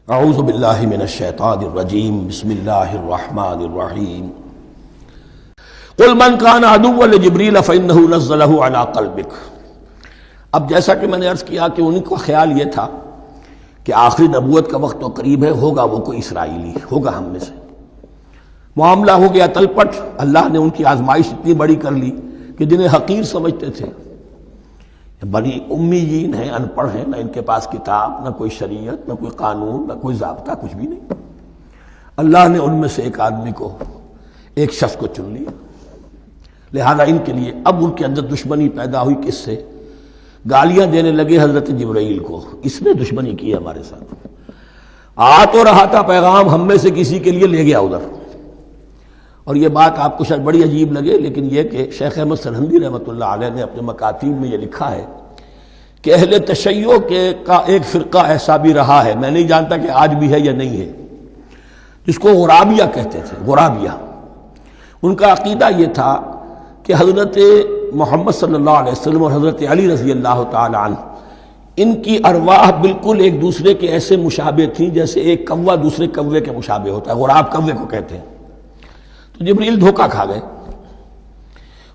اعوذ باللہ من الشیطان الرجیم بسم اللہ الرحمن الرحیم قل من کان عدوا لجبریل فإنہ نزلہ علی قلبک۔ اب جیسا کہ میں نے عرض کیا کہ ان کا خیال یہ تھا کہ آخری نبوت کا وقت تو قریب ہے، ہوگا وہ کوئی اسرائیلی، ہوگا ہم میں سے۔ معاملہ ہو گیا تلپٹ، اللہ نے ان کی آزمائش اتنی بڑی کر لی کہ جنہیں حقیر سمجھتے تھے، بڑی امیین ہیں، ان پڑھ ہیں، نہ ان کے پاس کتاب، نہ کوئی شریعت، نہ کوئی قانون، نہ کوئی ضابطہ، کچھ بھی نہیں۔ اللہ نے ان میں سے ایک آدمی کو، ایک شخص کو چن لیا، لہذا ان کے لیے اب ان کے اندر دشمنی پیدا ہوئی۔ کس سے؟ گالیاں دینے لگے حضرت جبرائیل کو، اس نے دشمنی کی ہمارے ساتھ، آ تو رہا تھا پیغام ہم میں سے کسی کے لیے، لے گیا ادھر۔ اور یہ بات آپ کو شاید بڑی عجیب لگے، لیکن یہ کہ شیخ احمد سرہندی رحمۃ اللہ علیہ نے اپنے مکاتیب میں یہ لکھا ہے کہ اہل تشیع کا ایک فرقہ ایسا بھی رہا ہے، میں نہیں جانتا کہ آج بھی ہے یا نہیں ہے، جس کو غرابیہ کہتے تھے۔ غرابیہ، ان کا عقیدہ یہ تھا کہ حضرت محمد صلی اللہ علیہ وسلم اور حضرت علی رضی اللہ تعالی عنہ، ان کی ارواح بالکل ایک دوسرے کے ایسے مشابہ تھیں جیسے ایک کوا دوسرے کوے کے مشابہ ہوتا ہے، غراب کوے کو کہتے ہیں۔ تو جبریل دھوکہ کھا گئے،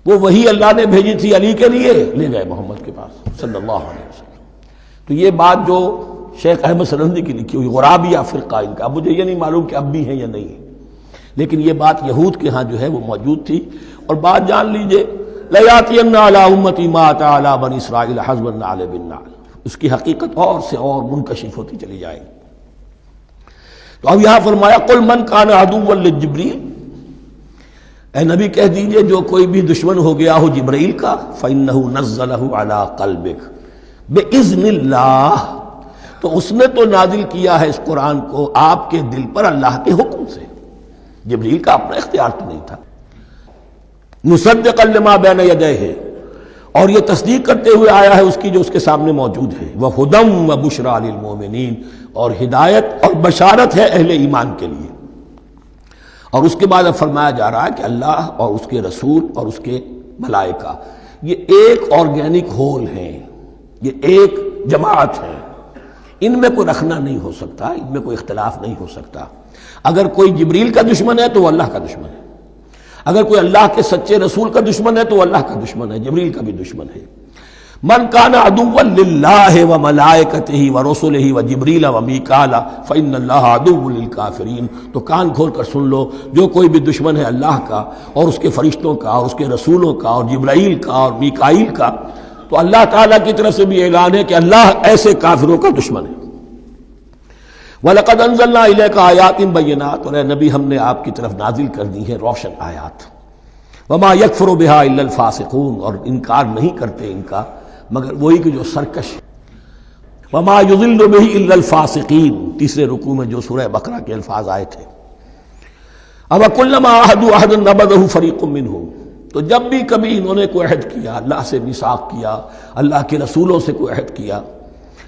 وہ وہی اللہ نے بھیجی تھی علی کے لیے، لے گئے محمد کے پاس صلی اللہ علیہ وسلم۔ تو یہ بات جو شیخ احمد سرہندی کی لکھی ہوئی غرابیہ فرقہ ان کا، مجھے یہ نہیں معلوم کہ اب بھی ہیں یا نہیں ہے، لیکن یہ بات یہود کے ہاں جو ہے وہ موجود تھی۔ اور بات جان لیجئے، لَيَأْتِيَنَّ عَلَىٰ أُمَّتِي مَا أَتَىٰ عَلَىٰ بَنِي إِسْرَائِيلَ حَسْبَ النَّعْلِ بِالنَّعْلِ، اس کی حقیقت اور سے اور منکشف ہوتی چلی جائے گی۔ تو اب یہاں فرمایا قُلْ مَنْ كَانَ عَدُوًّا لِجِبْرِيلَ، اے نبی کہہ دیجئے جو کوئی بھی دشمن ہو گیا ہو جبرائیل کا، فَإِنَّهُ نَزَّلَهُ عَلَىٰ قَلْبِكَ بِإِذْنِ اللَّهِ، تو اس نے تو نازل کیا ہے اس قرآن کو آپ کے دل پر اللہ کے حکم سے، جبرائیل کا اپنا اختیار تو نہیں تھا۔ مُصَدِّقًا لِمَا بَيْنَ يَدَيْهِ، اور یہ تصدیق کرتے ہوئے آیا ہے اس کی جو اس کے سامنے موجود ہے، وَهُدًى وَبُشْرَىٰ لِلْمُؤْمِنِينَ، اور ہدایت اور بشارت ہے اہل ایمان کے لیے۔ اور اس کے بعد اب فرمایا جا رہا ہے کہ اللہ اور اس کے رسول اور اس کے ملائکہ یہ ایک آرگینک ہول ہیں، یہ ایک جماعت ہے، ان میں کوئی رکھنا نہیں ہو سکتا، ان میں کوئی اختلاف نہیں ہو سکتا۔ اگر کوئی جبریل کا دشمن ہے تو وہ اللہ کا دشمن ہے، اگر کوئی اللہ کے سچے رسول کا دشمن ہے تو وہ اللہ کا دشمن ہے، جبریل کا بھی دشمن ہے۔ من کان عدوا للہ وملائکتہ ورسلہ وجبریل ومیکال فإن اللہ عدو للکافرین، تو کان کھول کر سن لو، جو کوئی بھی دشمن ہے اللہ کا اور اس کے فرشتوں کا اور اس کے رسولوں کا اور جبرائیل کا اور میکائیل کا، تو اللہ تعالیٰ کی طرف سے بھی اعلان ہے کہ اللہ ایسے کافروں کا دشمن ہے۔ وَلَقَدْ أَنزَلْنَا إِلَيْكَ آيَاتٍ بَيِّنَاتٍ، اور اے نبی ہم نے آپ کی طرف نازل کر دی ہے روشن آیات۔ وَمَا يَكْفُرُ بِهَا إِلَّا الْفَاسِقُونَ، اور انکار نہیں کرتے ان کا مگر وہی کہ جو سرکش۔ وَمَا يُضِلُّ بِهِ إِلَّا الْفَاسِقِينَ، تیسرے رکوع میں جو سورہ بقرہ کے الفاظ آئے تھے۔ أَوَكُلَّمَا عَاهَدُوا عَهْدًا نَبَذَهُ فَرِيقٌ مِّنْهُمْ، تو جب بھی کبھی انہوں نے کوئی عہد کیا، اللہ سے میثاق کیا، اللہ کے رسولوں سے کوئی عہد کیا،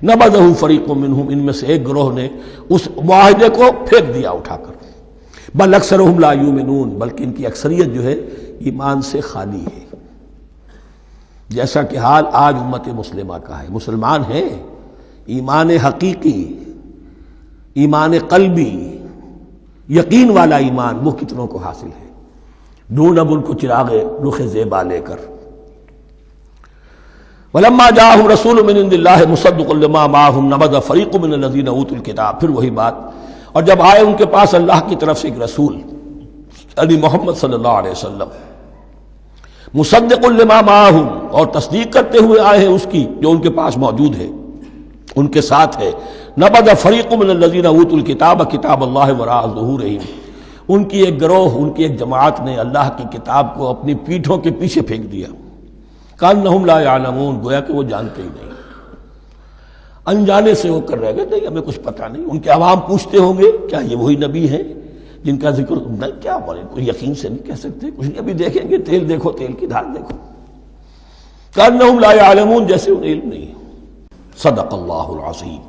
نَبَذَهُ فَرِيقٌ مِّنْهُمْ، ان میں سے ایک گروہ نے اس معاہدے کو پھینک دیا اٹھا کر۔ بل اکثرهم لا یؤمنون، بلکہ ان کی اکثریت جو ہے ایمان سے خالی ہے، جیسا کہ حال آج امت مسلمہ کا ہے۔ مسلمان ہیں، ایمان حقیقی، ایمان قلبی، یقین والا ایمان وہ کتنوں کو حاصل ہے؟ ڈھونڈ اب ان کو چراغ رخ زیبا لے کر۔ وَلَمَّا جَاءَهُمْ رَسُولٌ مِّنْ عِندِ اللَّهِ مُصَدِّقٌ لِمَا مَعَهُمْ نَبَذَ فَرِيقٌ مِّنَ الَّذِينَ أُوتُوا الْكِتَابَ، پھر وہی بات، اور جب آئے ان کے پاس اللہ کی طرف سے ایک رسول یعنی محمد صلی اللہ علیہ وسلم، مصدق لما معہم، اور تصدیق کرتے ہوئے آئے ہیں اس کی جو ان کے پاس موجود ہے، ان کے ساتھ ہے، نبذ فریق من الذین اوتوا الکتاب کتاب اللہ وراء ظہورہم، ان کی ایک گروہ، ان کی ایک جماعت نے اللہ کی کتاب کو اپنی پیٹھوں کے پیچھے پھینک دیا، کانہم لا یعلمون، گویا کہ وہ جانتے ہی نہیں، انجانے سے ہو کر رہ گئے، نہیں ہمیں کچھ پتہ نہیں۔ ان کے عوام پوچھتے ہوں گے کیا یہ وہی نبی ہیں جن کا ذکر نہیں؟ کیا بولے، کوئی یقین سے نہیں کہہ سکتے، کچھ نہیں، ابھی دیکھیں گے، تیل دیکھو، تیل کی دھار دیکھو، کانہم لا یعلمون، جیسے انہیں علم نہیں۔ صدق اللہ العظیم۔